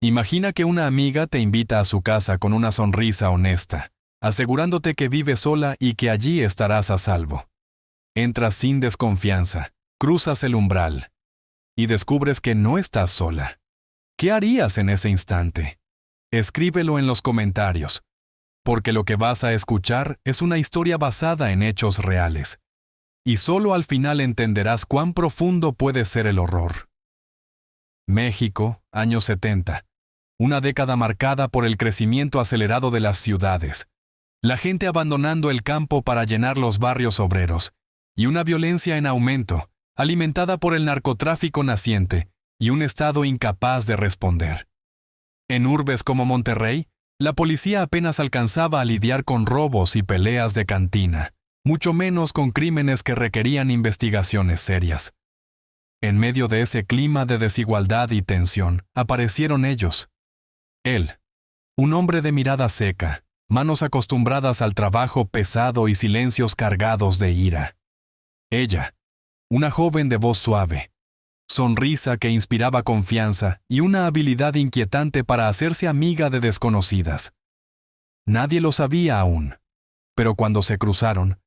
Imagina que una amiga te invita a su casa con una sonrisa honesta, asegurándote que vive sola y que allí estarás a salvo. Entras sin desconfianza, cruzas el umbral y descubres que no estás sola. ¿Qué harías en ese instante? Escríbelo en los comentarios, porque lo que vas a escuchar es una historia basada en hechos reales, y solo al final entenderás cuán profundo puede ser el horror. México, años 70. Una década marcada por el crecimiento acelerado de las ciudades, la gente abandonando el campo para llenar los barrios obreros, y una violencia en aumento, alimentada por el narcotráfico naciente y un Estado incapaz de responder. En urbes como Monterrey, la policía apenas alcanzaba a lidiar con robos y peleas de cantina, mucho menos con crímenes que requerían investigaciones serias. En medio de ese clima de desigualdad y tensión, aparecieron ellos. Él, un hombre de mirada seca, manos acostumbradas al trabajo pesado y silencios cargados de ira. Ella, una joven de voz suave, sonrisa que inspiraba confianza y una habilidad inquietante para hacerse amiga de desconocidas. Nadie lo sabía aún, pero cuando se cruzaron,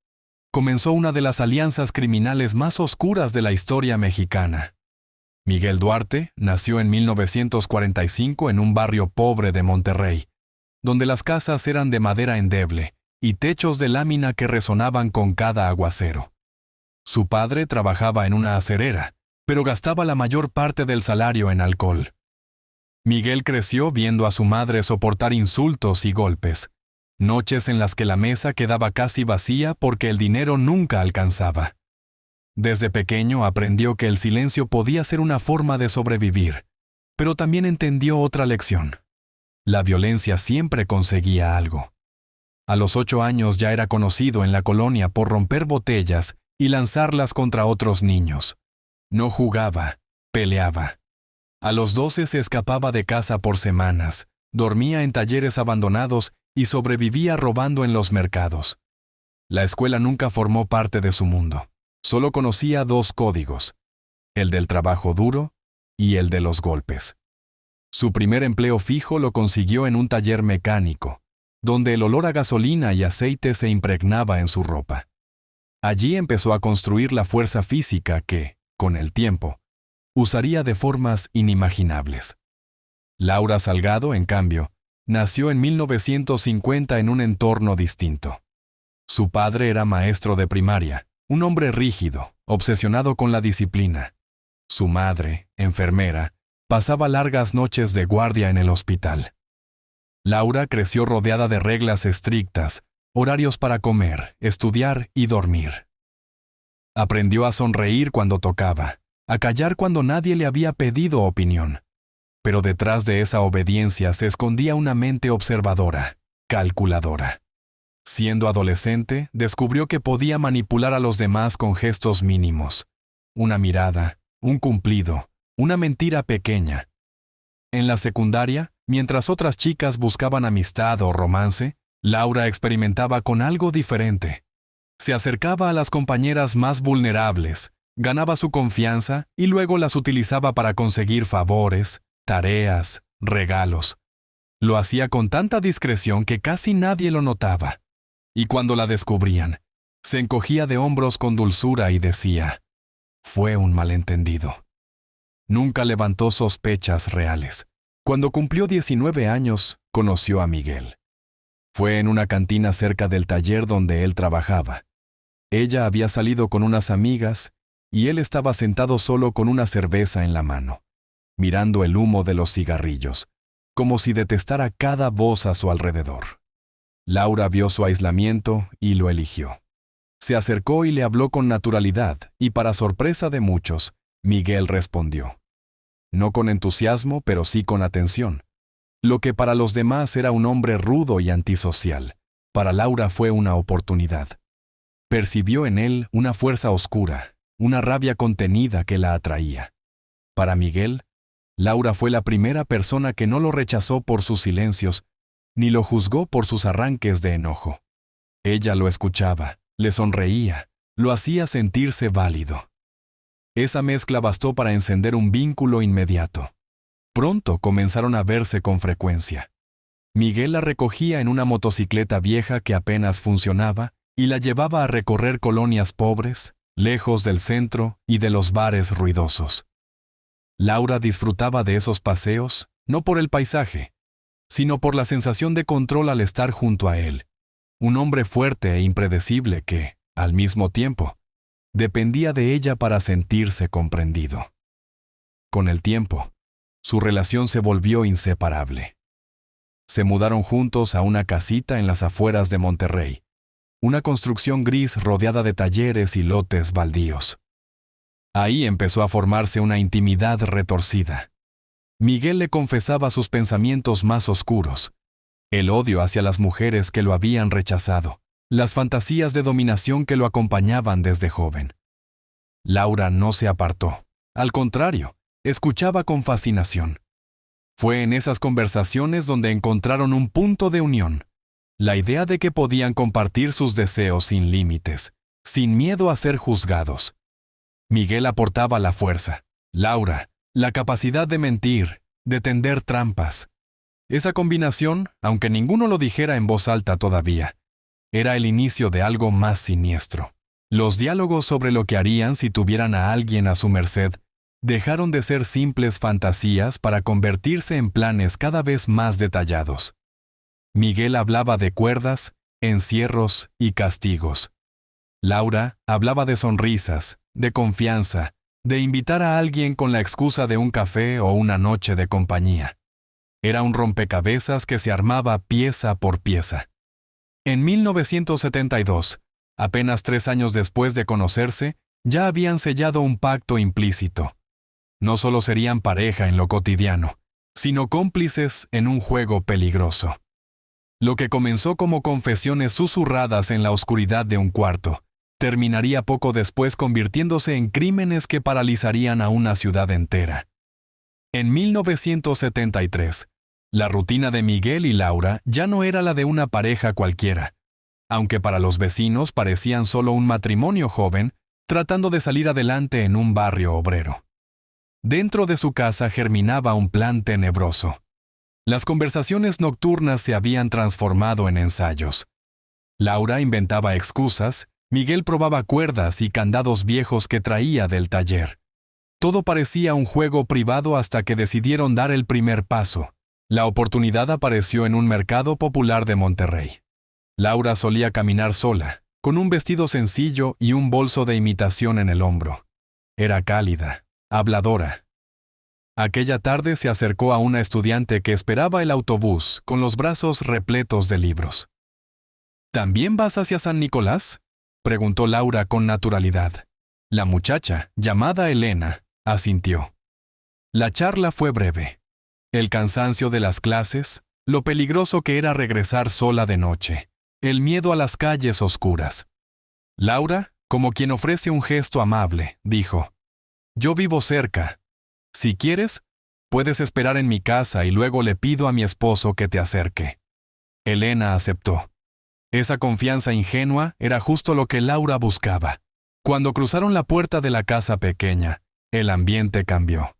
comenzó una de las alianzas criminales más oscuras de la historia mexicana. Miguel Duarte nació en 1945 en un barrio pobre de Monterrey, donde las casas eran de madera endeble y techos de lámina que resonaban con cada aguacero. Su padre trabajaba en una acerera, pero gastaba la mayor parte del salario en alcohol. Miguel creció viendo a su madre soportar insultos y golpes, noches en las que la mesa quedaba casi vacía porque el dinero nunca alcanzaba. Desde pequeño aprendió que el silencio podía ser una forma de sobrevivir, pero también entendió otra lección. La violencia siempre conseguía algo. A los 8 años ya era conocido en la colonia por romper botellas y lanzarlas contra otros niños. No jugaba, peleaba. A los 12 se escapaba de casa por semanas, dormía en talleres abandonados y sobrevivía robando en los mercados. La escuela nunca formó parte de su mundo. Solo conocía 2 códigos, el del trabajo duro y el de los golpes. Su primer empleo fijo lo consiguió en un taller mecánico, donde el olor a gasolina y aceite se impregnaba en su ropa. Allí empezó a construir la fuerza física que, con el tiempo, usaría de formas inimaginables. Laura Salgado, en cambio, nació en 1950 en un entorno distinto. Su padre era maestro de primaria, un hombre rígido, obsesionado con la disciplina. Su madre, enfermera, pasaba largas noches de guardia en el hospital. Laura creció rodeada de reglas estrictas, horarios para comer, estudiar y dormir. Aprendió a sonreír cuando tocaba, a callar cuando nadie le había pedido opinión. Pero detrás de esa obediencia se escondía una mente observadora, calculadora. Siendo adolescente, descubrió que podía manipular a los demás con gestos mínimos. Una mirada, un cumplido, una mentira pequeña. En la secundaria, mientras otras chicas buscaban amistad o romance, Laura experimentaba con algo diferente. Se acercaba a las compañeras más vulnerables, ganaba su confianza y luego las utilizaba para conseguir favores, tareas, regalos. Lo hacía con tanta discreción que casi nadie lo notaba. Y cuando la descubrían, se encogía de hombros con dulzura y decía, fue un malentendido. Nunca levantó sospechas reales. Cuando cumplió 19 años, conoció a Miguel. Fue en una cantina cerca del taller donde él trabajaba. Ella había salido con unas amigas y él estaba sentado solo con una cerveza en la mano, mirando el humo de los cigarrillos, como si detestara cada voz a su alrededor. Laura vio su aislamiento y lo eligió. Se acercó y le habló con naturalidad, y para sorpresa de muchos, Miguel respondió. No con entusiasmo, pero sí con atención. Lo que para los demás era un hombre rudo y antisocial, para Laura fue una oportunidad. Percibió en él una fuerza oscura, una rabia contenida que la atraía. Para Miguel, Laura fue la primera persona que no lo rechazó por sus silencios, ni lo juzgó por sus arranques de enojo. Ella lo escuchaba, le sonreía, lo hacía sentirse válido. Esa mezcla bastó para encender un vínculo inmediato. Pronto comenzaron a verse con frecuencia. Miguel la recogía en una motocicleta vieja que apenas funcionaba y la llevaba a recorrer colonias pobres, lejos del centro y de los bares ruidosos. Laura disfrutaba de esos paseos, no por el paisaje, sino por la sensación de control al estar junto a él, un hombre fuerte e impredecible que, al mismo tiempo, dependía de ella para sentirse comprendido. Con el tiempo, su relación se volvió inseparable. Se mudaron juntos a una casita en las afueras de Monterrey, una construcción gris rodeada de talleres y lotes baldíos. Ahí empezó a formarse una intimidad retorcida. Miguel le confesaba sus pensamientos más oscuros, el odio hacia las mujeres que lo habían rechazado, las fantasías de dominación que lo acompañaban desde joven. Laura no se apartó. Al contrario, escuchaba con fascinación. Fue en esas conversaciones donde encontraron un punto de unión, la idea de que podían compartir sus deseos sin límites, sin miedo a ser juzgados. Miguel aportaba la fuerza, Laura, la capacidad de mentir, de tender trampas. Esa combinación, aunque ninguno lo dijera en voz alta todavía, era el inicio de algo más siniestro. Los diálogos sobre lo que harían si tuvieran a alguien a su merced dejaron de ser simples fantasías para convertirse en planes cada vez más detallados. Miguel hablaba de cuerdas, encierros y castigos. Laura hablaba de sonrisas, de confianza, de invitar a alguien con la excusa de un café o una noche de compañía. Era un rompecabezas que se armaba pieza por pieza. En 1972, apenas 3 años después de conocerse, ya habían sellado un pacto implícito. No solo serían pareja en lo cotidiano, sino cómplices en un juego peligroso. Lo que comenzó como confesiones susurradas en la oscuridad de un cuarto, terminaría poco después convirtiéndose en crímenes que paralizarían a una ciudad entera. En 1973, la rutina de Miguel y Laura ya no era la de una pareja cualquiera, aunque para los vecinos parecían solo un matrimonio joven tratando de salir adelante en un barrio obrero. Dentro de su casa germinaba un plan tenebroso. Las conversaciones nocturnas se habían transformado en ensayos. Laura inventaba excusas, Miguel probaba cuerdas y candados viejos que traía del taller. Todo parecía un juego privado hasta que decidieron dar el primer paso. La oportunidad apareció en un mercado popular de Monterrey. Laura solía caminar sola, con un vestido sencillo y un bolso de imitación en el hombro. Era cálida, habladora. Aquella tarde se acercó a una estudiante que esperaba el autobús con los brazos repletos de libros. ¿También vas hacia San Nicolás?, preguntó Laura con naturalidad. La muchacha, llamada Elena, asintió. La charla fue breve. El cansancio de las clases, lo peligroso que era regresar sola de noche, el miedo a las calles oscuras. Laura, como quien ofrece un gesto amable, dijo: «Yo vivo cerca. Si quieres, puedes esperar en mi casa y luego le pido a mi esposo que te acerque». Elena aceptó. Esa confianza ingenua era justo lo que Laura buscaba. Cuando cruzaron la puerta de la casa pequeña, el ambiente cambió.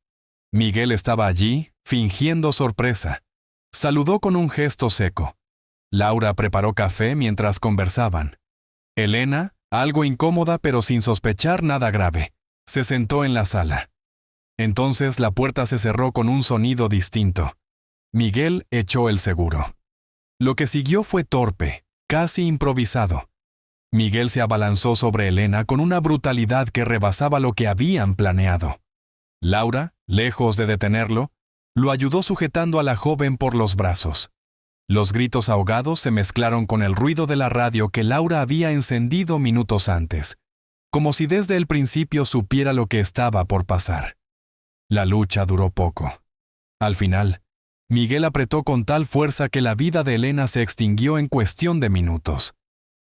Miguel estaba allí, fingiendo sorpresa. Saludó con un gesto seco. Laura preparó café mientras conversaban. Elena, algo incómoda pero sin sospechar nada grave, se sentó en la sala. Entonces la puerta se cerró con un sonido distinto. Miguel echó el seguro. Lo que siguió fue torpe, casi improvisado. Miguel se abalanzó sobre Elena con una brutalidad que rebasaba lo que habían planeado. Laura, lejos de detenerlo, lo ayudó sujetando a la joven por los brazos. Los gritos ahogados se mezclaron con el ruido de la radio que Laura había encendido minutos antes, como si desde el principio supiera lo que estaba por pasar. La lucha duró poco. Al final, Miguel apretó con tal fuerza que la vida de Elena se extinguió en cuestión de minutos.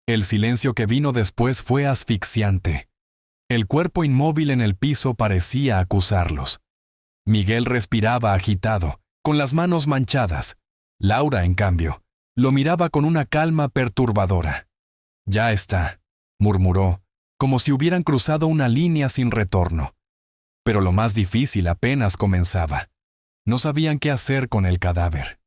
El silencio que vino después fue asfixiante. El cuerpo inmóvil en el piso parecía acusarlos. Miguel respiraba agitado, con las manos manchadas. Laura, en cambio, lo miraba con una calma perturbadora. «Ya está», murmuró, como si hubieran cruzado una línea sin retorno. Pero lo más difícil apenas comenzaba. No sabían qué hacer con el cadáver.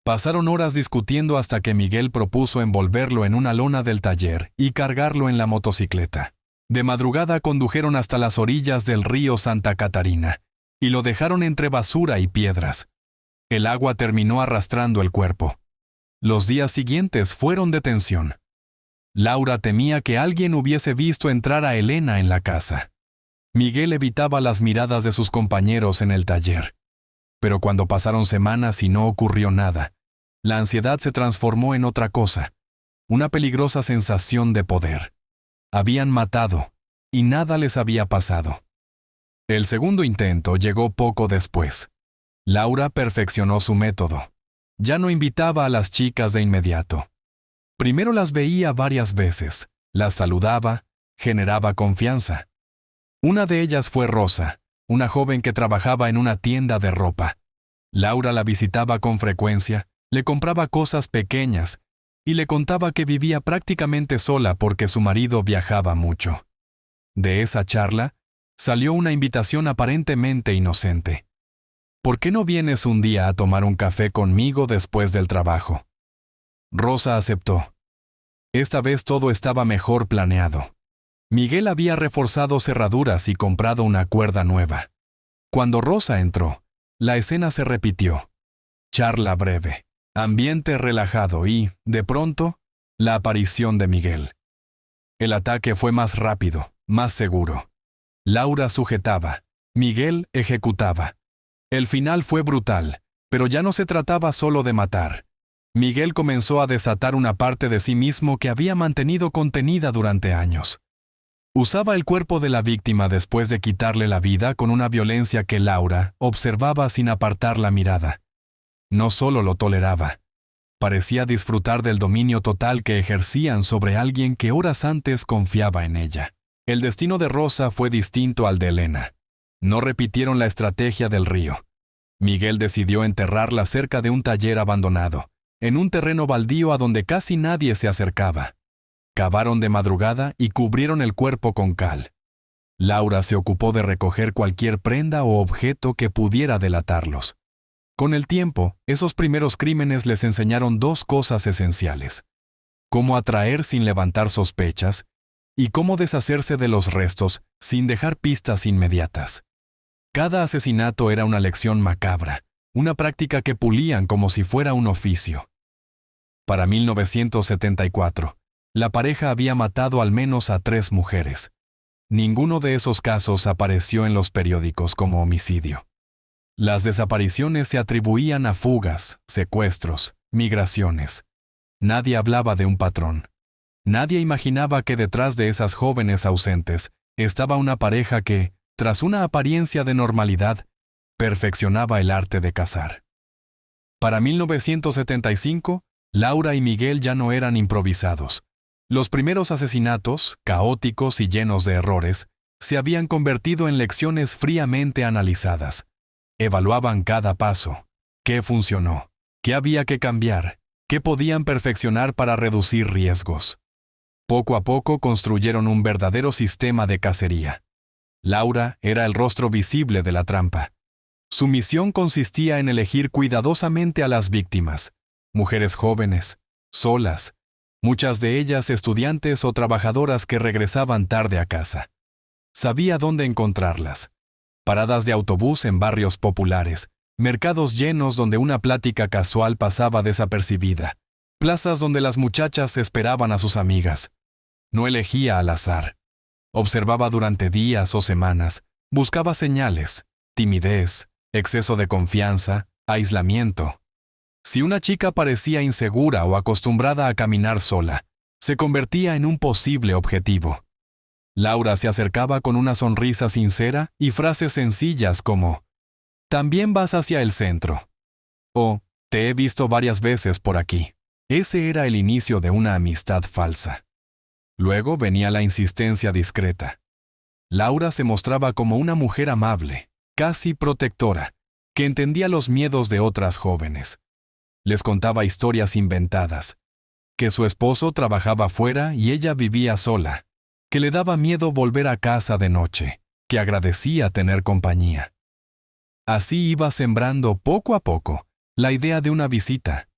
Pasaron horas discutiendo hasta que Miguel propuso envolverlo en una lona del taller y cargarlo en la motocicleta. De madrugada condujeron hasta las orillas del río Santa Catarina y lo dejaron entre basura y piedras. El agua terminó arrastrando el cuerpo. Los días siguientes fueron de tensión. Laura temía que alguien hubiese visto entrar a Elena en la casa. Miguel evitaba las miradas de sus compañeros en el taller. Pero cuando pasaron semanas y no ocurrió nada, la ansiedad se transformó en otra cosa, una peligrosa sensación de poder. Habían matado, y nada les había pasado. El segundo intento llegó poco después. Laura perfeccionó su método. Ya no invitaba a las chicas de inmediato. Primero las veía varias veces, las saludaba, generaba confianza. Una de ellas fue Rosa, una joven que trabajaba en una tienda de ropa. Laura la visitaba con frecuencia, le compraba cosas pequeñas y le contaba que vivía prácticamente sola porque su marido viajaba mucho. De esa charla salió una invitación aparentemente inocente. ¿Por qué no vienes un día a tomar un café conmigo después del trabajo? Rosa aceptó. Esta vez todo estaba mejor planeado. Miguel había reforzado cerraduras y comprado una cuerda nueva. Cuando Rosa entró, la escena se repitió. Charla breve, ambiente relajado y, de pronto, la aparición de Miguel. El ataque fue más rápido, más seguro. Laura sujetaba, Miguel ejecutaba. El final fue brutal, pero ya no se trataba solo de matar. Miguel comenzó a desatar una parte de sí mismo que había mantenido contenida durante años. Usaba el cuerpo de la víctima después de quitarle la vida con una violencia que Laura observaba sin apartar la mirada. No solo lo toleraba, parecía disfrutar del dominio total que ejercían sobre alguien que horas antes confiaba en ella. El destino de Rosa fue distinto al de Elena. No repitieron la estrategia del río. Miguel decidió enterrarla cerca de un taller abandonado, en un terreno baldío a donde casi nadie se acercaba. Cavaron de madrugada y cubrieron el cuerpo con cal. Laura se ocupó de recoger cualquier prenda o objeto que pudiera delatarlos. Con el tiempo, esos primeros crímenes les enseñaron dos cosas esenciales: cómo atraer sin levantar sospechas y cómo deshacerse de los restos sin dejar pistas inmediatas. Cada asesinato era una lección macabra, una práctica que pulían como si fuera un oficio. Para 1974, la pareja había matado al menos a 3 mujeres. Ninguno de esos casos apareció en los periódicos como homicidio. Las desapariciones se atribuían a fugas, secuestros, migraciones. Nadie hablaba de un patrón. Nadie imaginaba que detrás de esas jóvenes ausentes estaba una pareja que, tras una apariencia de normalidad, perfeccionaba el arte de cazar. Para 1975, Laura y Miguel ya no eran improvisados. Los primeros asesinatos, caóticos y llenos de errores, se habían convertido en lecciones fríamente analizadas. Evaluaban cada paso. ¿Qué funcionó? ¿Qué había que cambiar? ¿Qué podían perfeccionar para reducir riesgos? Poco a poco construyeron un verdadero sistema de cacería. Laura era el rostro visible de la trampa. Su misión consistía en elegir cuidadosamente a las víctimas, mujeres jóvenes, solas, muchas de ellas estudiantes o trabajadoras que regresaban tarde a casa. Sabía dónde encontrarlas. Paradas de autobús en barrios populares, mercados llenos donde una plática casual pasaba desapercibida, plazas donde las muchachas esperaban a sus amigas. No elegía al azar. Observaba durante días o semanas, buscaba señales, timidez, exceso de confianza, aislamiento. Si una chica parecía insegura o acostumbrada a caminar sola, se convertía en un posible objetivo. Laura se acercaba con una sonrisa sincera y frases sencillas como: «También vas hacia el centro» o «Te he visto varias veces por aquí». Ese era el inicio de una amistad falsa. Luego venía la insistencia discreta. Laura se mostraba como una mujer amable, casi protectora, que entendía los miedos de otras jóvenes. Les contaba historias inventadas, que su esposo trabajaba fuera y ella vivía sola, que le daba miedo volver a casa de noche, que agradecía tener compañía. Así iba sembrando poco a poco la idea de una visita.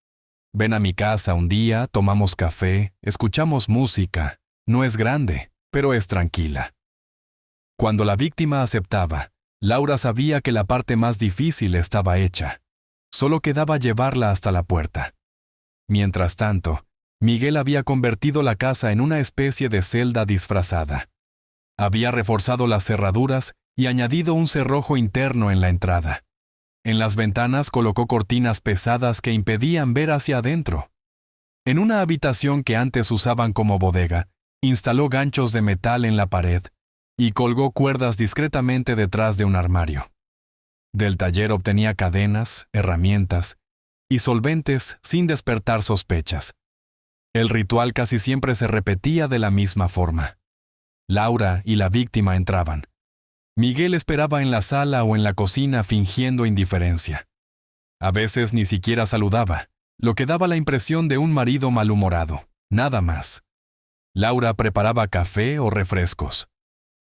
Ven a mi casa un día, tomamos café, escuchamos música. No es grande, pero es tranquila. Cuando la víctima aceptaba, Laura sabía que la parte más difícil estaba hecha. Solo quedaba llevarla hasta la puerta. Mientras tanto, Miguel había convertido la casa en una especie de celda disfrazada. Había reforzado las cerraduras y añadido un cerrojo interno en la entrada. En las ventanas colocó cortinas pesadas que impedían ver hacia adentro. En una habitación que antes usaban como bodega, instaló ganchos de metal en la pared y colgó cuerdas discretamente detrás de un armario. Del taller obtenía cadenas, herramientas y solventes sin despertar sospechas. El ritual casi siempre se repetía de la misma forma. Laura y la víctima entraban. Miguel esperaba en la sala o en la cocina fingiendo indiferencia. A veces ni siquiera saludaba, lo que daba la impresión de un marido malhumorado, nada más. Laura preparaba café o refrescos.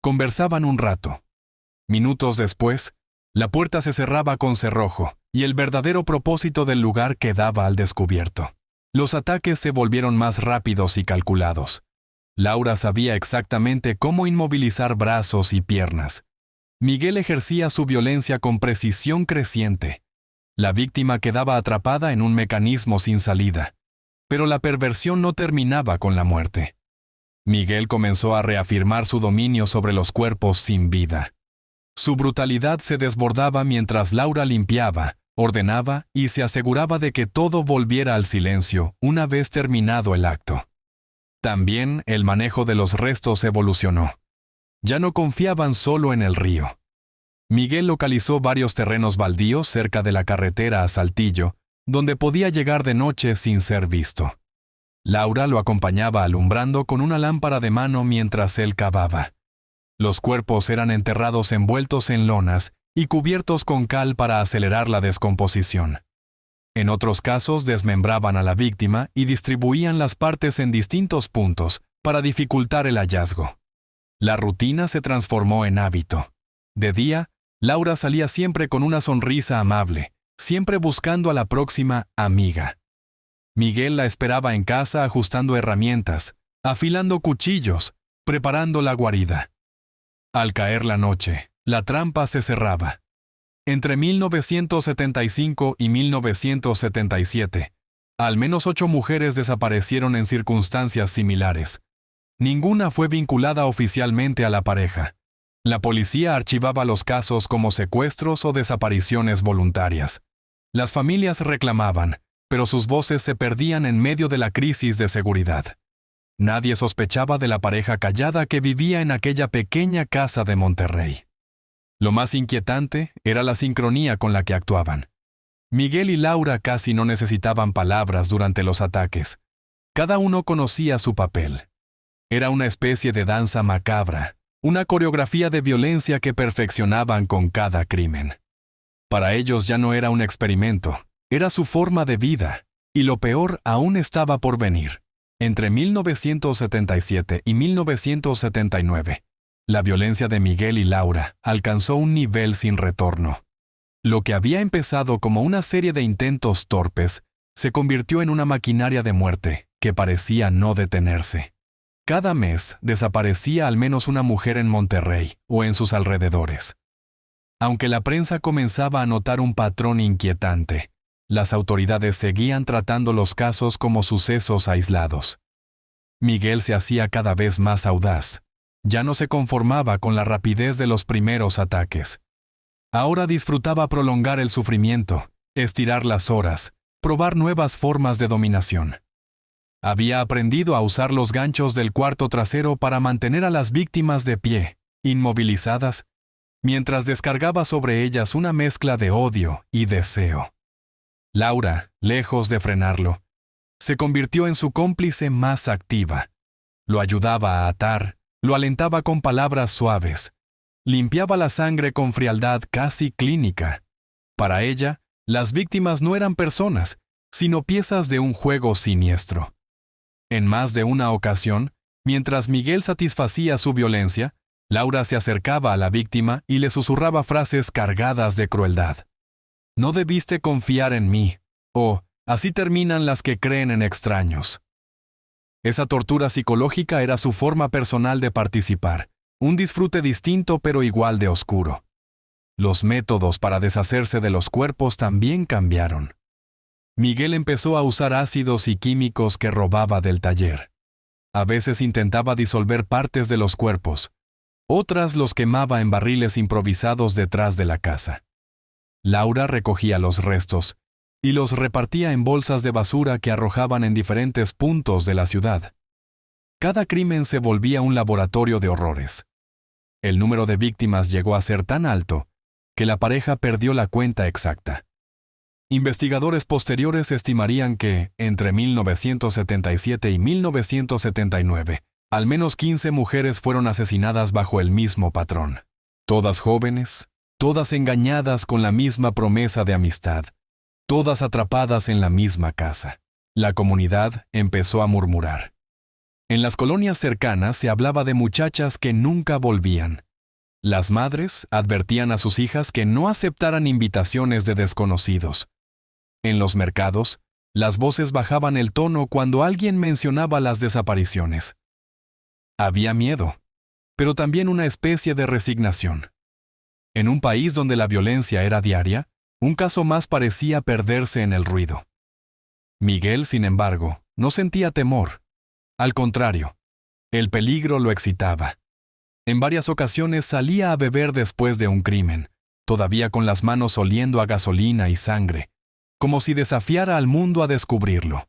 Conversaban un rato. Minutos después, la puerta se cerraba con cerrojo y el verdadero propósito del lugar quedaba al descubierto. Los ataques se volvieron más rápidos y calculados. Laura sabía exactamente cómo inmovilizar brazos y piernas. Miguel ejercía su violencia con precisión creciente. La víctima quedaba atrapada en un mecanismo sin salida. Pero la perversión no terminaba con la muerte. Miguel comenzó a reafirmar su dominio sobre los cuerpos sin vida. Su brutalidad se desbordaba mientras Laura limpiaba, ordenaba y se aseguraba de que todo volviera al silencio una vez terminado el acto. También el manejo de los restos evolucionó. Ya no confiaban solo en el río. Miguel localizó varios terrenos baldíos cerca de la carretera a Saltillo, donde podía llegar de noche sin ser visto. Laura lo acompañaba alumbrando con una lámpara de mano mientras él cavaba. Los cuerpos eran enterrados envueltos en lonas y cubiertos con cal para acelerar la descomposición. En otros casos desmembraban a la víctima y distribuían las partes en distintos puntos para dificultar el hallazgo. La rutina se transformó en hábito. De día, Laura salía siempre con una sonrisa amable, siempre buscando a la próxima amiga. Miguel la esperaba en casa ajustando herramientas, afilando cuchillos, preparando la guarida. Al caer la noche, la trampa se cerraba. Entre 1975 y 1977, al menos 8 mujeres desaparecieron en circunstancias similares. Ninguna fue vinculada oficialmente a la pareja. La policía archivaba los casos como secuestros o desapariciones voluntarias. Las familias reclamaban, pero sus voces se perdían en medio de la crisis de seguridad. Nadie sospechaba de la pareja callada que vivía en aquella pequeña casa de Monterrey. Lo más inquietante era la sincronía con la que actuaban. Miguel y Laura casi no necesitaban palabras durante los ataques. Cada uno conocía su papel. Era una especie de danza macabra, una coreografía de violencia que perfeccionaban con cada crimen. Para ellos ya no era un experimento, era su forma de vida, y lo peor aún estaba por venir. Entre 1977 y 1979, la violencia de Miguel y Laura alcanzó un nivel sin retorno. Lo que había empezado como una serie de intentos torpes se convirtió en una maquinaria de muerte que parecía no detenerse. Cada mes desaparecía al menos una mujer en Monterrey o en sus alrededores. Aunque la prensa comenzaba a notar un patrón inquietante, las autoridades seguían tratando los casos como sucesos aislados. Miguel se hacía cada vez más audaz. Ya no se conformaba con la rapidez de los primeros ataques. Ahora disfrutaba prolongar el sufrimiento, estirar las horas, probar nuevas formas de dominación. Había aprendido a usar los ganchos del cuarto trasero para mantener a las víctimas de pie, inmovilizadas, mientras descargaba sobre ellas una mezcla de odio y deseo. Laura, lejos de frenarlo, se convirtió en su cómplice más activa. Lo ayudaba a atar, lo alentaba con palabras suaves, limpiaba la sangre con frialdad casi clínica. Para ella, las víctimas no eran personas, sino piezas de un juego siniestro. En más de una ocasión, mientras Miguel satisfacía su violencia, Laura se acercaba a la víctima y le susurraba frases cargadas de crueldad. «No debiste confiar en mí», o «Así terminan las que creen en extraños». Esa tortura psicológica era su forma personal de participar, un disfrute distinto pero igual de oscuro. Los métodos para deshacerse de los cuerpos también cambiaron. Miguel empezó a usar ácidos y químicos que robaba del taller. A veces intentaba disolver partes de los cuerpos, otras los quemaba en barriles improvisados detrás de la casa. Laura recogía los restos y los repartía en bolsas de basura que arrojaban en diferentes puntos de la ciudad. Cada crimen se volvía un laboratorio de horrores. El número de víctimas llegó a ser tan alto que la pareja perdió la cuenta exacta. Investigadores posteriores estimarían que, entre 1977 y 1979, al menos 15 mujeres fueron asesinadas bajo el mismo patrón. Todas jóvenes, todas engañadas con la misma promesa de amistad, todas atrapadas en la misma casa. La comunidad empezó a murmurar. En las colonias cercanas se hablaba de muchachas que nunca volvían. Las madres advertían a sus hijas que no aceptaran invitaciones de desconocidos. En los mercados, las voces bajaban el tono cuando alguien mencionaba las desapariciones. Había miedo, pero también una especie de resignación. En un país donde la violencia era diaria, un caso más parecía perderse en el ruido. Miguel, sin embargo, no sentía temor. Al contrario, el peligro lo excitaba. En varias ocasiones salía a beber después de un crimen, todavía con las manos oliendo a gasolina y sangre, como si desafiara al mundo a descubrirlo.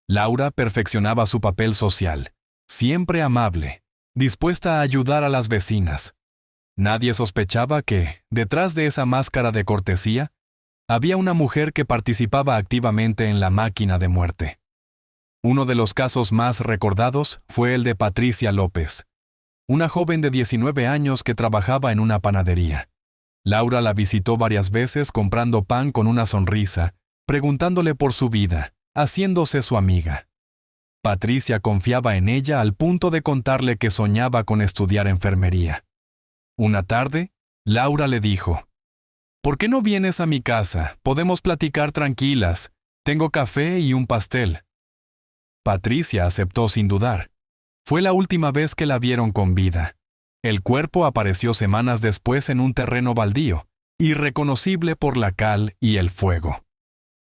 Laura perfeccionaba su papel social, siempre amable, dispuesta a ayudar a las vecinas. Nadie sospechaba que, detrás de esa máscara de cortesía, había una mujer que participaba activamente en la máquina de muerte. Uno de los casos más recordados fue el de Patricia López, una joven de 19 años que trabajaba en una panadería. Laura la visitó varias veces comprando pan con una sonrisa, preguntándole por su vida, haciéndose su amiga. Patricia confiaba en ella al punto de contarle que soñaba con estudiar enfermería. Una tarde, Laura le dijo: «¿Por qué no vienes a mi casa? Podemos platicar tranquilas. Tengo café y un pastel». Patricia aceptó sin dudar. Fue la última vez que la vieron con vida. El cuerpo apareció semanas después en un terreno baldío, irreconocible por la cal y el fuego.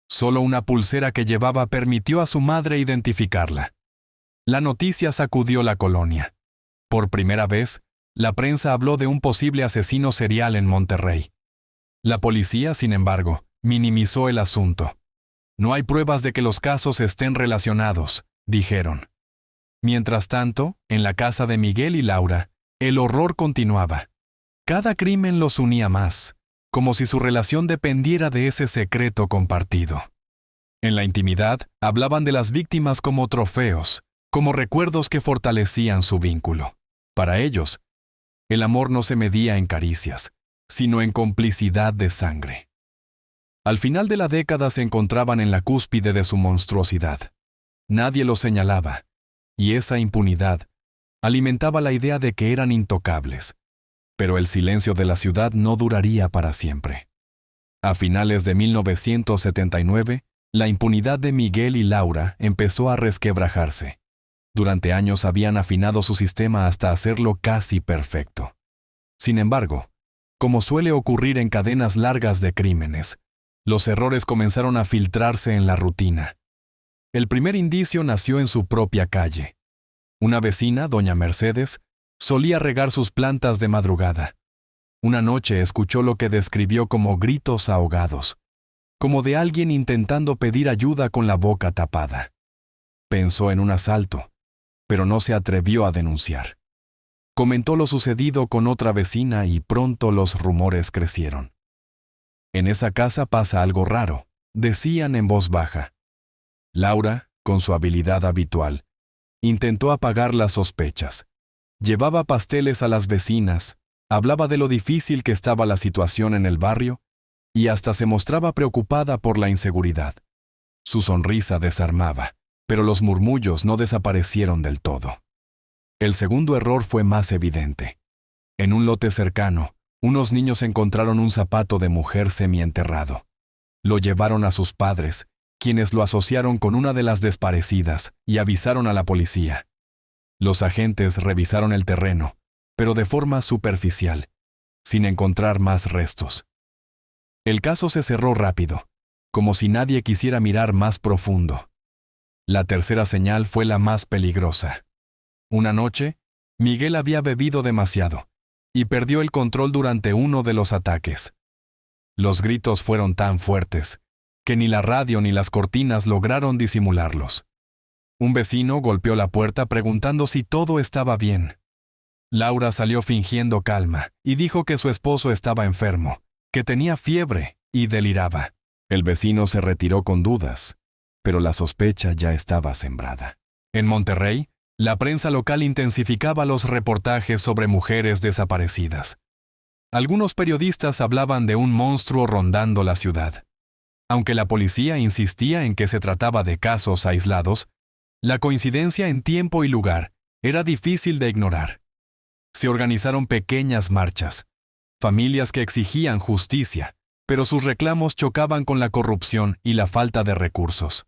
Solo una pulsera que llevaba permitió a su madre identificarla. La noticia sacudió la colonia. Por primera vez, la prensa habló de un posible asesino serial en Monterrey. La policía, sin embargo, minimizó el asunto. «No hay pruebas de que los casos estén relacionados», dijeron. Mientras tanto, en la casa de Miguel y Laura, el horror continuaba. Cada crimen los unía más, como si su relación dependiera de ese secreto compartido. En la intimidad, hablaban de las víctimas como trofeos, como recuerdos que fortalecían su vínculo. Para ellos, el amor no se medía en caricias, sino en complicidad de sangre. Al final de la década se encontraban en la cúspide de su monstruosidad. Nadie los señalaba, y esa impunidad alimentaba la idea de que eran intocables. Pero el silencio de la ciudad no duraría para siempre. A finales de 1979, la impunidad de Miguel y Laura empezó a resquebrajarse. Durante años habían afinado su sistema hasta hacerlo casi perfecto. Sin embargo, como suele ocurrir en cadenas largas de crímenes, los errores comenzaron a filtrarse en la rutina. El primer indicio nació en su propia calle. Una vecina, doña Mercedes, solía regar sus plantas de madrugada. Una noche escuchó lo que describió como gritos ahogados, como de alguien intentando pedir ayuda con la boca tapada. Pensó en un asalto, pero no se atrevió a denunciar. Comentó lo sucedido con otra vecina y pronto los rumores crecieron. «En esa casa pasa algo raro», decían en voz baja. Laura, con su habilidad habitual, intentó apagar las sospechas. Llevaba pasteles a las vecinas, hablaba de lo difícil que estaba la situación en el barrio y hasta se mostraba preocupada por la inseguridad. Su sonrisa desarmaba, pero los murmullos no desaparecieron del todo. El segundo error fue más evidente. En un lote cercano, unos niños encontraron un zapato de mujer semienterrado. Lo llevaron a sus padres, quienes lo asociaron con una de las desaparecidas y avisaron a la policía. Los agentes revisaron el terreno, pero de forma superficial, sin encontrar más restos. El caso se cerró rápido, como si nadie quisiera mirar más profundo. La tercera señal fue la más peligrosa. Una noche, Miguel había bebido demasiado y perdió el control durante uno de los ataques. Los gritos fueron tan fuertes que ni la radio ni las cortinas lograron disimularlos. Un vecino golpeó la puerta preguntando si todo estaba bien. Laura salió fingiendo calma y dijo que su esposo estaba enfermo, que tenía fiebre y deliraba. El vecino se retiró con dudas, pero la sospecha ya estaba sembrada. En Monterrey, la prensa local intensificaba los reportajes sobre mujeres desaparecidas. Algunos periodistas hablaban de un monstruo rondando la ciudad. Aunque la policía insistía en que se trataba de casos aislados, la coincidencia en tiempo y lugar era difícil de ignorar. Se organizaron pequeñas marchas, familias que exigían justicia, pero sus reclamos chocaban con la corrupción y la falta de recursos.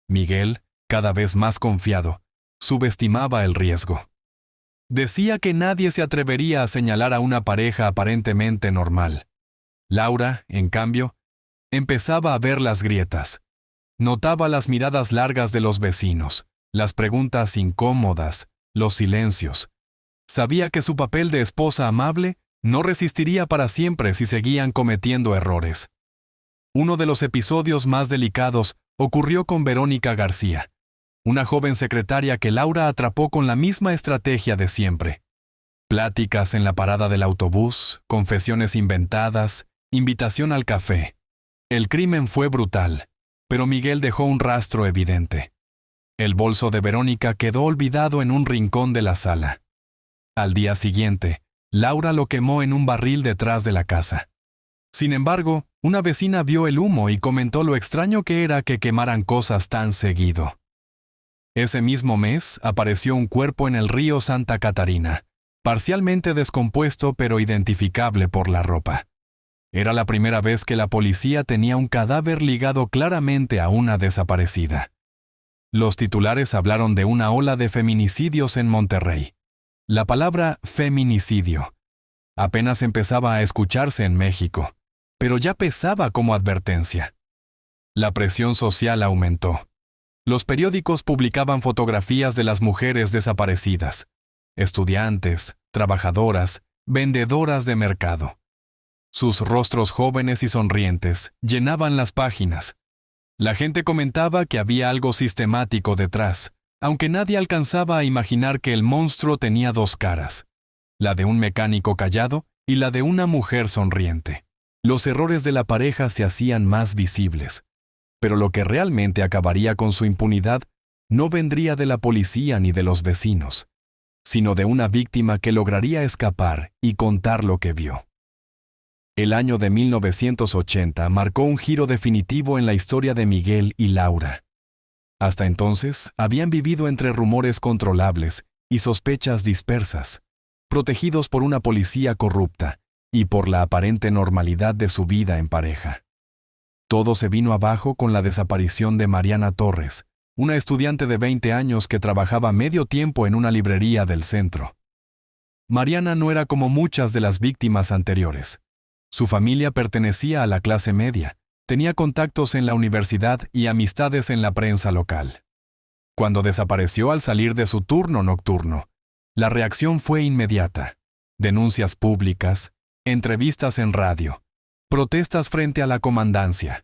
Miguel, cada vez más confiado, subestimaba el riesgo. Decía que nadie se atrevería a señalar a una pareja aparentemente normal. Laura, en cambio, empezaba a ver las grietas. Notaba las miradas largas de los vecinos, las preguntas incómodas, los silencios. Sabía que su papel de esposa amable no resistiría para siempre si seguían cometiendo errores. Uno de los episodios más delicados ocurrió con Verónica García, una joven secretaria que Laura atrapó con la misma estrategia de siempre. Pláticas en la parada del autobús, confesiones inventadas, invitación al café. El crimen fue brutal, pero Miguel dejó un rastro evidente. El bolso de Verónica quedó olvidado en un rincón de la sala. Al día siguiente, Laura lo quemó en un barril detrás de la casa. Sin embargo, una vecina vio el humo y comentó lo extraño que era que quemaran cosas tan seguido. Ese mismo mes apareció un cuerpo en el río Santa Catarina, parcialmente descompuesto pero identificable por la ropa. Era la primera vez que la policía tenía un cadáver ligado claramente a una desaparecida. Los titulares hablaron de una ola de feminicidios en Monterrey. La palabra feminicidio apenas empezaba a escucharse en México, pero ya pesaba como advertencia. La presión social aumentó. Los periódicos publicaban fotografías de las mujeres desaparecidas, estudiantes, trabajadoras, vendedoras de mercado. Sus rostros jóvenes y sonrientes llenaban las páginas. La gente comentaba que había algo sistemático detrás, aunque nadie alcanzaba a imaginar que el monstruo tenía dos caras, la de un mecánico callado y la de una mujer sonriente. Los errores de la pareja se hacían más visibles, pero lo que realmente acabaría con su impunidad no vendría de la policía ni de los vecinos, sino de una víctima que lograría escapar y contar lo que vio. El año de 1980 marcó un giro definitivo en la historia de Miguel y Laura. Hasta entonces, habían vivido entre rumores controlables y sospechas dispersas, protegidos por una policía corrupta y por la aparente normalidad de su vida en pareja. Todo se vino abajo con la desaparición de Mariana Torres, una estudiante de 20 años que trabajaba medio tiempo en una librería del centro. Mariana no era como muchas de las víctimas anteriores. Su familia pertenecía a la clase media, tenía contactos en la universidad y amistades en la prensa local. Cuando desapareció al salir de su turno nocturno, la reacción fue inmediata. Denuncias públicas, entrevistas en radio, protestas frente a la comandancia.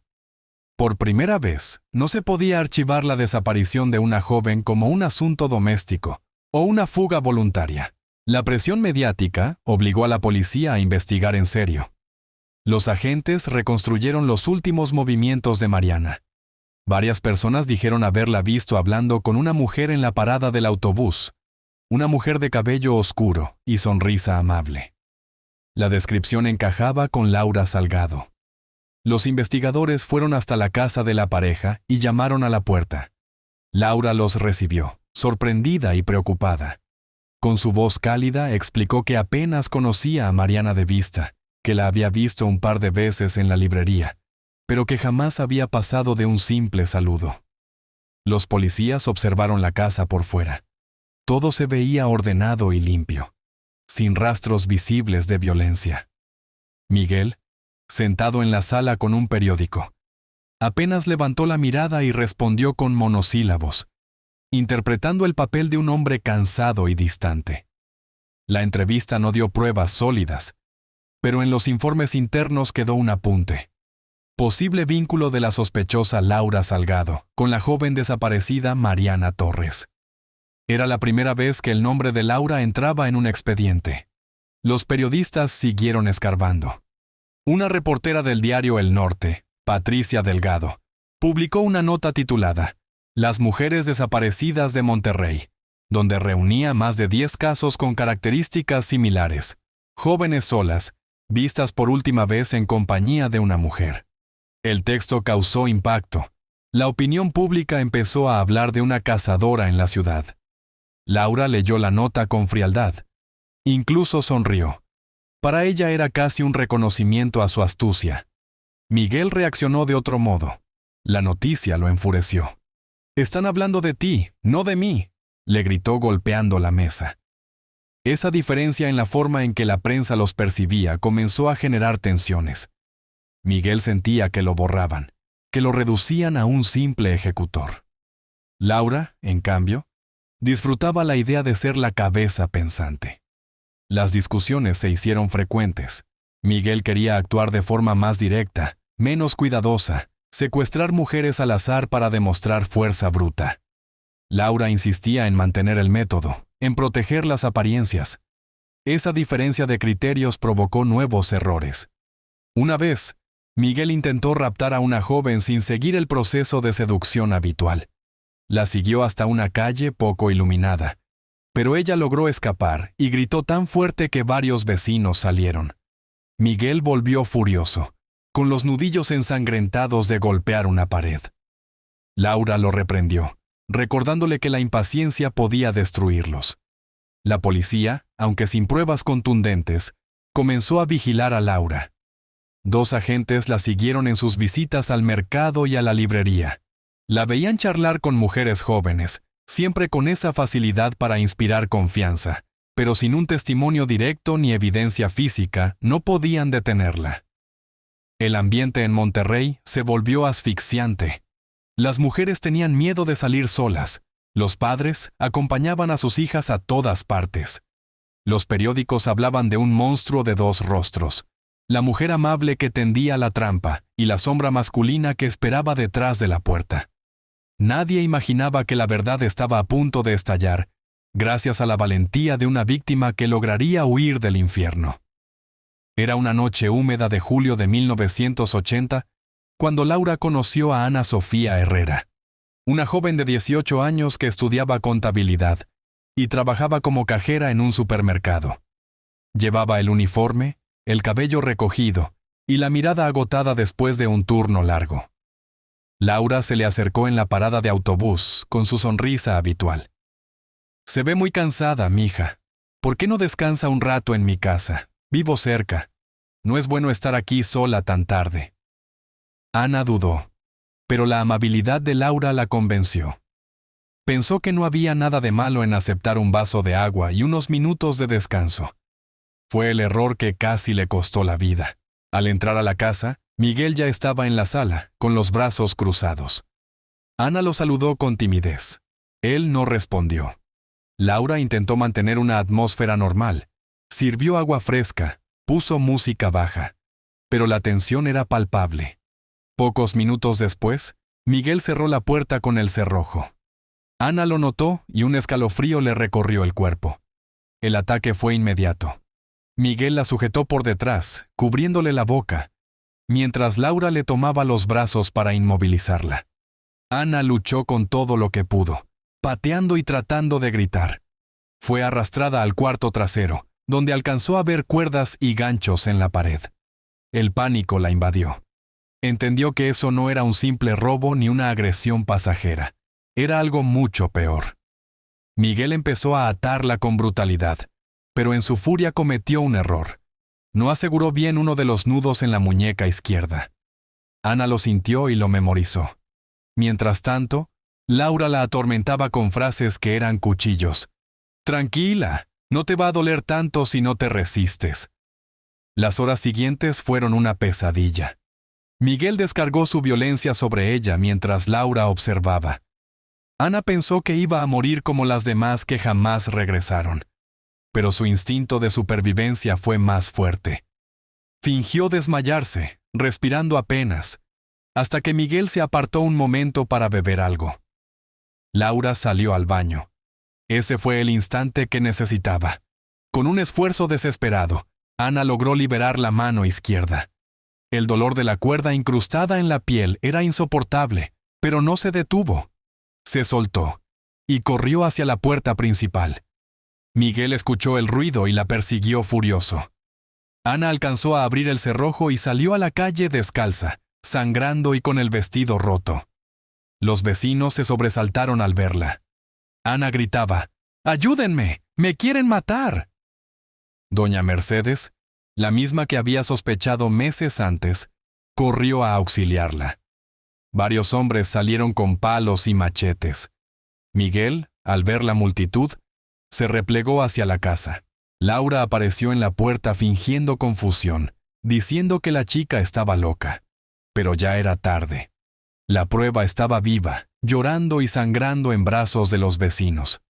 Por primera vez, no se podía archivar la desaparición de una joven como un asunto doméstico o una fuga voluntaria. La presión mediática obligó a la policía a investigar en serio. Los agentes reconstruyeron los últimos movimientos de Mariana. Varias personas dijeron haberla visto hablando con una mujer en la parada del autobús, una mujer de cabello oscuro y sonrisa amable. La descripción encajaba con Laura Salgado. Los investigadores fueron hasta la casa de la pareja y llamaron a la puerta. Laura los recibió, sorprendida y preocupada. Con su voz cálida explicó que apenas conocía a Mariana de vista, que la había visto un par de veces en la librería, pero que jamás había pasado de un simple saludo. Los policías observaron la casa por fuera. Todo se veía ordenado y limpio, sin rastros visibles de violencia. Miguel, sentado en la sala con un periódico, apenas levantó la mirada y respondió con monosílabos, interpretando el papel de un hombre cansado y distante. La entrevista no dio pruebas sólidas, pero en los informes internos quedó un apunte. Posible vínculo de la sospechosa Laura Salgado con la joven desaparecida Mariana Torres. Era la primera vez que el nombre de Laura entraba en un expediente. Los periodistas siguieron escarbando. Una reportera del diario El Norte, Patricia Delgado, publicó una nota titulada Las mujeres desaparecidas de Monterrey, donde reunía más de 10 casos con características similares, jóvenes solas, vistas por última vez en compañía de una mujer. El texto causó impacto. La opinión pública empezó a hablar de una cazadora en la ciudad. Laura leyó la nota con frialdad. Incluso sonrió. Para ella era casi un reconocimiento a su astucia. Miguel reaccionó de otro modo. La noticia lo enfureció. «Están hablando de ti, no de mí», le gritó golpeando la mesa. Esa diferencia en la forma en que la prensa los percibía comenzó a generar tensiones. Miguel sentía que lo borraban, que lo reducían a un simple ejecutor. Laura, en cambio, disfrutaba la idea de ser la cabeza pensante. Las discusiones se hicieron frecuentes. Miguel quería actuar de forma más directa, menos cuidadosa, secuestrar mujeres al azar para demostrar fuerza bruta. Laura insistía en mantener el método, en proteger las apariencias. Esa diferencia de criterios provocó nuevos errores. Una vez, Miguel intentó raptar a una joven sin seguir el proceso de seducción habitual. La siguió hasta una calle poco iluminada, pero ella logró escapar y gritó tan fuerte que varios vecinos salieron. Miguel volvió furioso, con los nudillos ensangrentados de golpear una pared. Laura lo reprendió, recordándole que la impaciencia podía destruirlos. La policía, aunque sin pruebas contundentes, comenzó a vigilar a Laura. 2 agentes la siguieron en sus visitas al mercado y a la librería. La veían charlar con mujeres jóvenes, siempre con esa facilidad para inspirar confianza, pero sin un testimonio directo ni evidencia física, no podían detenerla. El ambiente en Monterrey se volvió asfixiante. Las mujeres tenían miedo de salir solas. Los padres acompañaban a sus hijas a todas partes. Los periódicos hablaban de un monstruo de 2 rostros. La mujer amable que tendía la trampa y la sombra masculina que esperaba detrás de la puerta. Nadie imaginaba que la verdad estaba a punto de estallar, gracias a la valentía de una víctima que lograría huir del infierno. Era una noche húmeda de julio de 1980, cuando Laura conoció a Ana Sofía Herrera, una joven de 18 años que estudiaba contabilidad y trabajaba como cajera en un supermercado. Llevaba el uniforme, el cabello recogido y la mirada agotada después de un turno largo. Laura se le acercó en la parada de autobús con su sonrisa habitual. «Se ve muy cansada, mija. ¿Por qué no descansa un rato en mi casa? Vivo cerca. No es bueno estar aquí sola tan tarde». Ana dudó, pero la amabilidad de Laura la convenció. Pensó que no había nada de malo en aceptar un vaso de agua y unos minutos de descanso. Fue el error que casi le costó la vida. Al entrar a la casa, Miguel ya estaba en la sala, con los brazos cruzados. Ana lo saludó con timidez. Él no respondió. Laura intentó mantener una atmósfera normal. Sirvió agua fresca, puso música baja. Pero la tensión era palpable. Pocos minutos después, Miguel cerró la puerta con el cerrojo. Ana lo notó y un escalofrío le recorrió el cuerpo. El ataque fue inmediato. Miguel la sujetó por detrás, cubriéndole la boca, mientras Laura le tomaba los brazos para inmovilizarla. Ana luchó con todo lo que pudo, pateando y tratando de gritar. Fue arrastrada al cuarto trasero, donde alcanzó a ver cuerdas y ganchos en la pared. El pánico la invadió. Entendió que eso no era un simple robo ni una agresión pasajera. Era algo mucho peor. Miguel empezó a atarla con brutalidad, pero en su furia cometió un error. No aseguró bien uno de los nudos en la muñeca izquierda. Ana lo sintió y lo memorizó. Mientras tanto, Laura la atormentaba con frases que eran cuchillos. «Tranquila, no te va a doler tanto si no te resistes». Las horas siguientes fueron una pesadilla. Miguel descargó su violencia sobre ella mientras Laura observaba. Ana pensó que iba a morir como las demás que jamás regresaron, pero su instinto de supervivencia fue más fuerte. Fingió desmayarse, respirando apenas, hasta que Miguel se apartó un momento para beber algo. Laura salió al baño. Ese fue el instante que necesitaba. Con un esfuerzo desesperado, Ana logró liberar la mano izquierda. El dolor de la cuerda incrustada en la piel era insoportable, pero no se detuvo. Se soltó y corrió hacia la puerta principal. Miguel escuchó el ruido y la persiguió furioso. Ana alcanzó a abrir el cerrojo y salió a la calle descalza, sangrando y con el vestido roto. Los vecinos se sobresaltaron al verla. Ana gritaba: «¡Ayúdenme! ¡Me quieren matar!». Doña Mercedes, la misma que había sospechado meses antes, corrió a auxiliarla. Varios hombres salieron con palos y machetes. Miguel, al ver la multitud, se replegó hacia la casa. Laura apareció en la puerta fingiendo confusión, diciendo que la chica estaba loca. Pero ya era tarde. La prueba estaba viva, llorando y sangrando en brazos de los vecinos.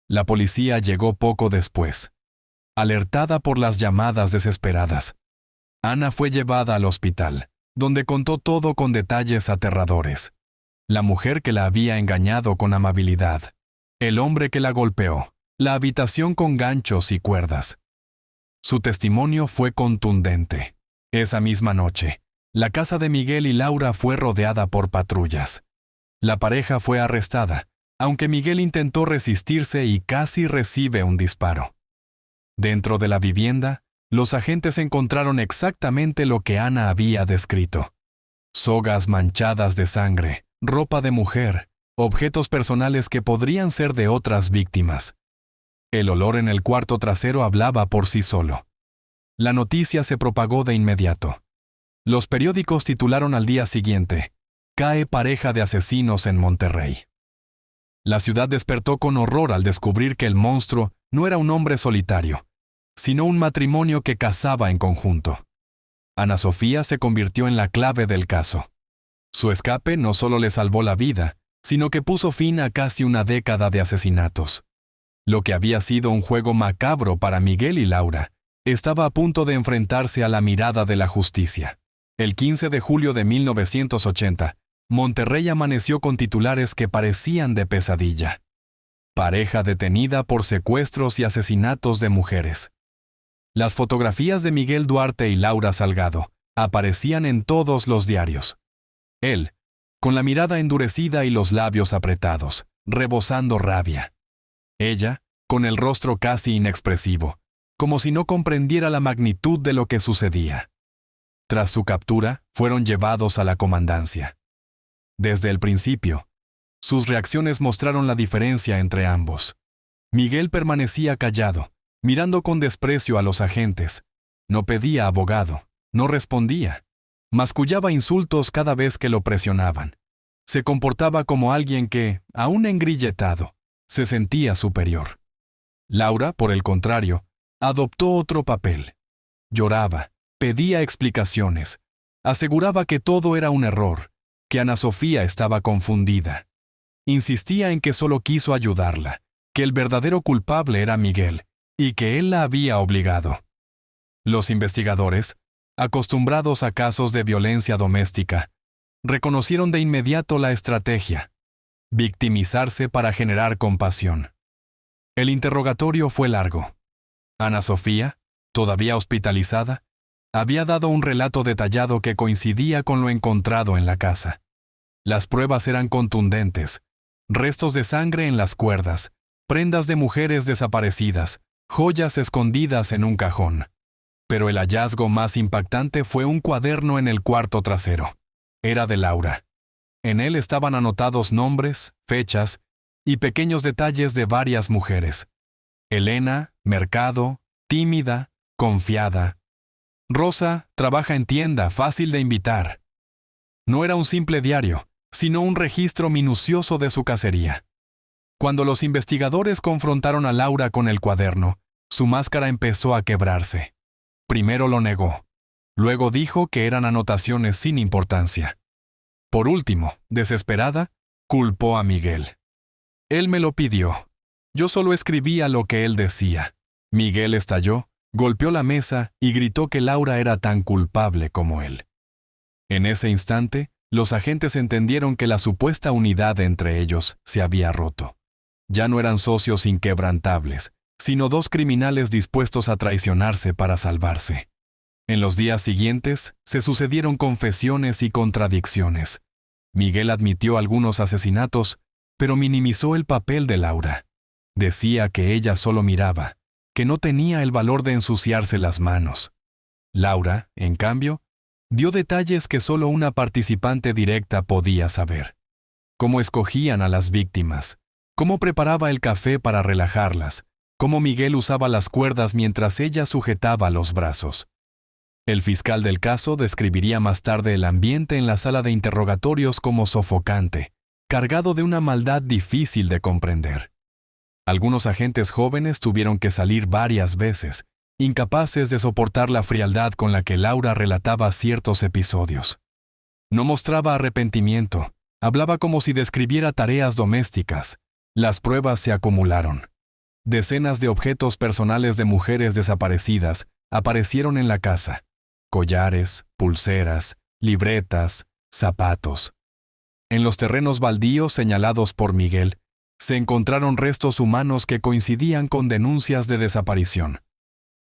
La policía llegó poco después, alertada por las llamadas desesperadas. Ana fue llevada al hospital, donde contó todo con detalles aterradores. La mujer que la había engañado con amabilidad, el hombre que la golpeó, la habitación con ganchos y cuerdas. Su testimonio fue contundente. Esa misma noche, la casa de Miguel y Laura fue rodeada por patrullas. La pareja fue arrestada, aunque Miguel intentó resistirse y casi recibe un disparo. Dentro de la vivienda, los agentes encontraron exactamente lo que Ana había descrito: sogas manchadas de sangre, ropa de mujer, objetos personales que podrían ser de otras víctimas. El olor en el cuarto trasero hablaba por sí solo. La noticia se propagó de inmediato. Los periódicos titularon al día siguiente: «Cae pareja de asesinos en Monterrey». La ciudad despertó con horror al descubrir que el monstruo no era un hombre solitario, sino un matrimonio que cazaba en conjunto. Ana Sofía se convirtió en la clave del caso. Su escape no solo le salvó la vida, sino que puso fin a casi una década de asesinatos. Lo que había sido un juego macabro para Miguel y Laura estaba a punto de enfrentarse a la mirada de la justicia. El 15 de julio de 1980, Monterrey amaneció con titulares que parecían de pesadilla. Pareja detenida por secuestros y asesinatos de mujeres. Las fotografías de Miguel Duarte y Laura Salgado aparecían en todos los diarios. Él, con la mirada endurecida y los labios apretados, rebosando rabia. Ella, con el rostro casi inexpresivo, como si no comprendiera la magnitud de lo que sucedía. Tras su captura, fueron llevados a la comandancia. Desde el principio, sus reacciones mostraron la diferencia entre ambos. Miguel permanecía callado, mirando con desprecio a los agentes. No pedía abogado, no respondía. Mascullaba insultos cada vez que lo presionaban. Se comportaba como alguien que, aún engrilletado, se sentía superior. Laura, por el contrario, adoptó otro papel. Lloraba, pedía explicaciones, aseguraba que todo era un error, que Ana Sofía estaba confundida. Insistía en que solo quiso ayudarla, que el verdadero culpable era Miguel, y que él la había obligado. Los investigadores, acostumbrados a casos de violencia doméstica, reconocieron de inmediato la estrategia: victimizarse para generar compasión. El interrogatorio fue largo. Ana Sofía, todavía hospitalizada, había dado un relato detallado que coincidía con lo encontrado en la casa. Las pruebas eran contundentes: restos de sangre en las cuerdas, prendas de mujeres desaparecidas, joyas escondidas en un cajón. Pero el hallazgo más impactante fue un cuaderno en el cuarto trasero. Era de Laura. En él estaban anotados nombres, fechas y pequeños detalles de varias mujeres. Elena, Mercado, tímida, confiada. Rosa, trabaja en tienda, fácil de invitar. No era un simple diario, sino un registro minucioso de su cacería. Cuando los investigadores confrontaron a Laura con el cuaderno, su máscara empezó a quebrarse. Primero lo negó. Luego dijo que eran anotaciones sin importancia. Por último, desesperada, culpó a Miguel. Él me lo pidió. Yo solo escribía lo que él decía. Miguel estalló, golpeó la mesa y gritó que Laura era tan culpable como él. En ese instante, los agentes entendieron que la supuesta unidad entre ellos se había roto. Ya no eran socios inquebrantables, sino dos criminales dispuestos a traicionarse para salvarse. En los días siguientes, se sucedieron confesiones y contradicciones. Miguel admitió algunos asesinatos, pero minimizó el papel de Laura. Decía que ella solo miraba, que no tenía el valor de ensuciarse las manos. Laura, en cambio, dio detalles que solo una participante directa podía saber. Cómo escogían a las víctimas, cómo preparaba el café para relajarlas, cómo Miguel usaba las cuerdas mientras ella sujetaba los brazos. El fiscal del caso describiría más tarde el ambiente en la sala de interrogatorios como sofocante, cargado de una maldad difícil de comprender. Algunos agentes jóvenes tuvieron que salir varias veces, incapaces de soportar la frialdad con la que Laura relataba ciertos episodios. No mostraba arrepentimiento, hablaba como si describiera tareas domésticas. Las pruebas se acumularon. Decenas de objetos personales de mujeres desaparecidas aparecieron en la casa. Collares, pulseras, libretas, zapatos. En los terrenos baldíos señalados por Miguel, se encontraron restos humanos que coincidían con denuncias de desaparición.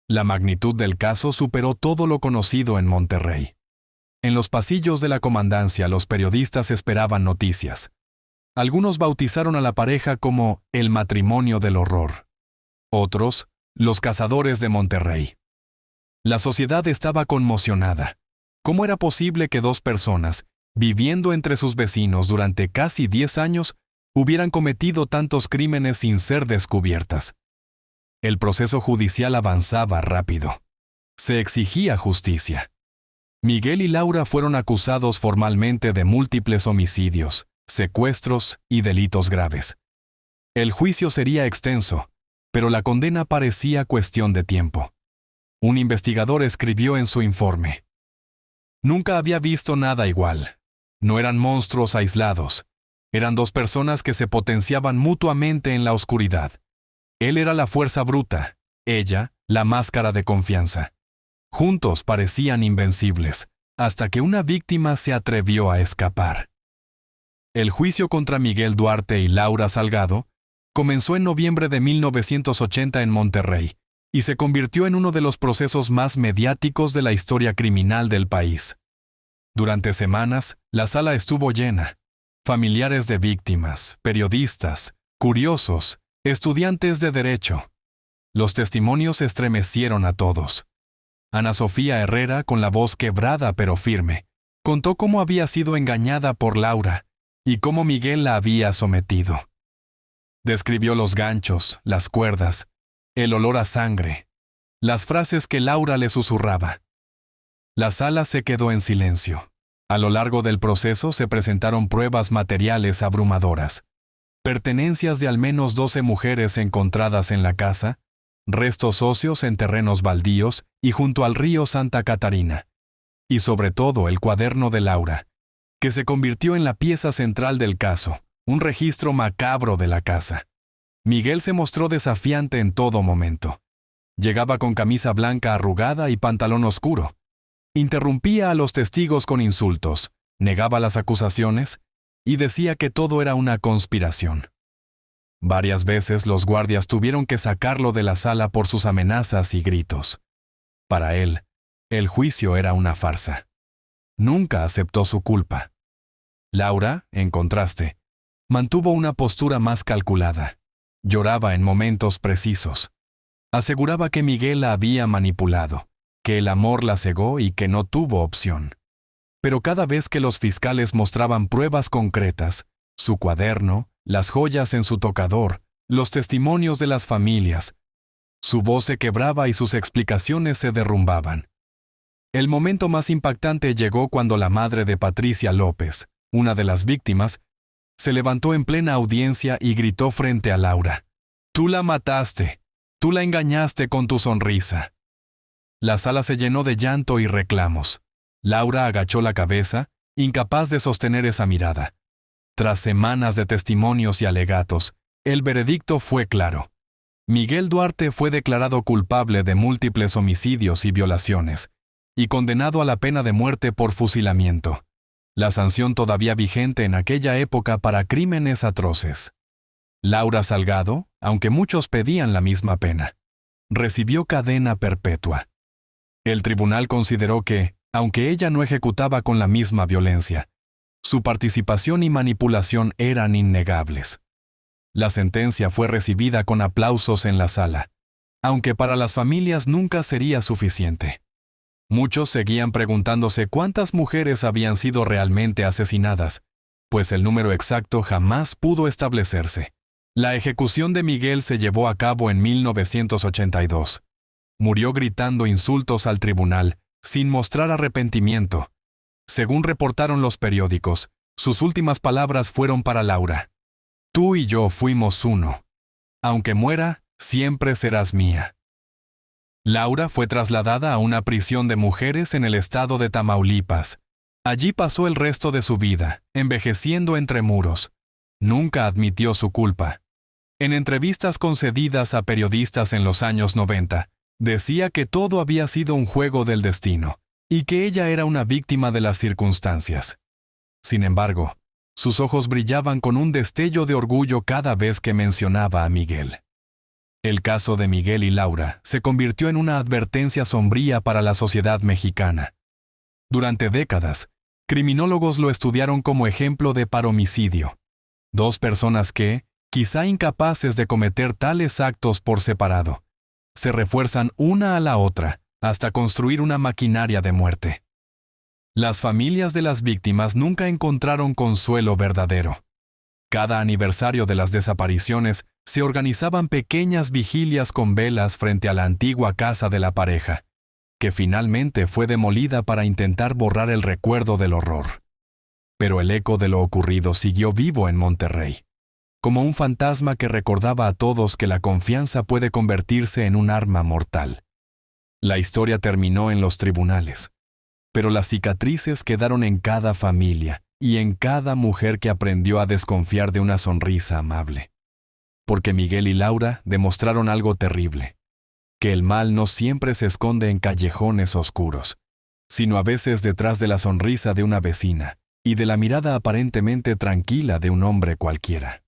La magnitud del caso superó todo lo conocido en Monterrey. En los pasillos de la comandancia los periodistas esperaban noticias. Algunos bautizaron a la pareja como el matrimonio del horror. Otros, los cazadores de Monterrey. La sociedad estaba conmocionada. ¿Cómo era posible que dos personas, viviendo entre sus vecinos durante casi 10 años, hubieran cometido tantos crímenes sin ser descubiertas? El proceso judicial avanzaba rápido. Se exigía justicia. Miguel y Laura fueron acusados formalmente de múltiples homicidios, secuestros y delitos graves. El juicio sería extenso, pero la condena parecía cuestión de tiempo. Un investigador escribió en su informe: "Nunca había visto nada igual. No eran monstruos aislados. Eran dos personas que se potenciaban mutuamente en la oscuridad. Él era la fuerza bruta, ella, la máscara de confianza. Juntos parecían invencibles, hasta que una víctima se atrevió a escapar". El juicio contra Miguel Duarte y Laura Salgado comenzó en noviembre de 1980 en Monterrey y se convirtió en uno de los procesos más mediáticos de la historia criminal del país. Durante semanas, la sala estuvo llena. Familiares de víctimas, periodistas, curiosos, estudiantes de derecho. Los testimonios estremecieron a todos. Ana Sofía Herrera, con la voz quebrada pero firme, contó cómo había sido engañada por Laura y cómo Miguel la había sometido. Describió los ganchos, las cuerdas, el olor a sangre, las frases que Laura le susurraba. La sala se quedó en silencio. A lo largo del proceso se presentaron pruebas materiales abrumadoras. Pertenencias de al menos 12 mujeres encontradas en la casa, restos óseos en terrenos baldíos y junto al río Santa Catarina. Y sobre todo el cuaderno de Laura, que se convirtió en la pieza central del caso, un registro macabro de la casa. Miguel se mostró desafiante en todo momento. Llegaba con camisa blanca arrugada y pantalón oscuro. Interrumpía a los testigos con insultos, negaba las acusaciones y decía que todo era una conspiración. Varias veces los guardias tuvieron que sacarlo de la sala por sus amenazas y gritos. Para él, el juicio era una farsa. Nunca aceptó su culpa. Laura, en contraste, mantuvo una postura más calculada. Lloraba en momentos precisos. Aseguraba que Miguel la había manipulado, que el amor la cegó y que no tuvo opción. Pero cada vez que los fiscales mostraban pruebas concretas, su cuaderno, las joyas en su tocador, los testimonios de las familias. Su voz se quebraba y sus explicaciones se derrumbaban. El momento más impactante llegó cuando la madre de Patricia López, una de las víctimas, se levantó en plena audiencia y gritó frente a Laura: «Tú la mataste, tú la engañaste con tu sonrisa». La sala se llenó de llanto y reclamos. Laura agachó la cabeza, incapaz de sostener esa mirada. Tras semanas de testimonios y alegatos, el veredicto fue claro. Miguel Duarte fue declarado culpable de múltiples homicidios y violaciones, y condenado a la pena de muerte por fusilamiento, la sanción todavía vigente en aquella época para crímenes atroces. Laura Salgado, aunque muchos pedían la misma pena, recibió cadena perpetua. El tribunal consideró que, aunque ella no ejecutaba con la misma violencia, su participación y manipulación eran innegables. La sentencia fue recibida con aplausos en la sala, aunque para las familias nunca sería suficiente. Muchos seguían preguntándose cuántas mujeres habían sido realmente asesinadas, pues el número exacto jamás pudo establecerse. La ejecución de Miguel se llevó a cabo en 1982. Murió gritando insultos al tribunal, sin mostrar arrepentimiento. Según reportaron los periódicos, sus últimas palabras fueron para Laura: «Tú y yo fuimos uno. Aunque muera, siempre serás mía». Laura fue trasladada a una prisión de mujeres en el estado de Tamaulipas. Allí pasó el resto de su vida, envejeciendo entre muros. Nunca admitió su culpa. En entrevistas concedidas a periodistas en los años 90, decía que todo había sido un juego del destino, y que ella era una víctima de las circunstancias. Sin embargo, sus ojos brillaban con un destello de orgullo cada vez que mencionaba a Miguel. El caso de Miguel y Laura se convirtió en una advertencia sombría para la sociedad mexicana. Durante décadas, criminólogos lo estudiaron como ejemplo de paromicidio. Dos personas que, quizá incapaces de cometer tales actos por separado, se refuerzan una a la otra hasta construir una maquinaria de muerte. Las familias de las víctimas nunca encontraron consuelo verdadero. Cada aniversario de las desapariciones se organizaban pequeñas vigilias con velas frente a la antigua casa de la pareja, que finalmente fue demolida para intentar borrar el recuerdo del horror. Pero el eco de lo ocurrido siguió vivo en Monterrey, como un fantasma que recordaba a todos que la confianza puede convertirse en un arma mortal. La historia terminó en los tribunales, pero las cicatrices quedaron en cada familia y en cada mujer que aprendió a desconfiar de una sonrisa amable. Porque Miguel y Laura demostraron algo terrible, que el mal no siempre se esconde en callejones oscuros, sino a veces detrás de la sonrisa de una vecina y de la mirada aparentemente tranquila de un hombre cualquiera.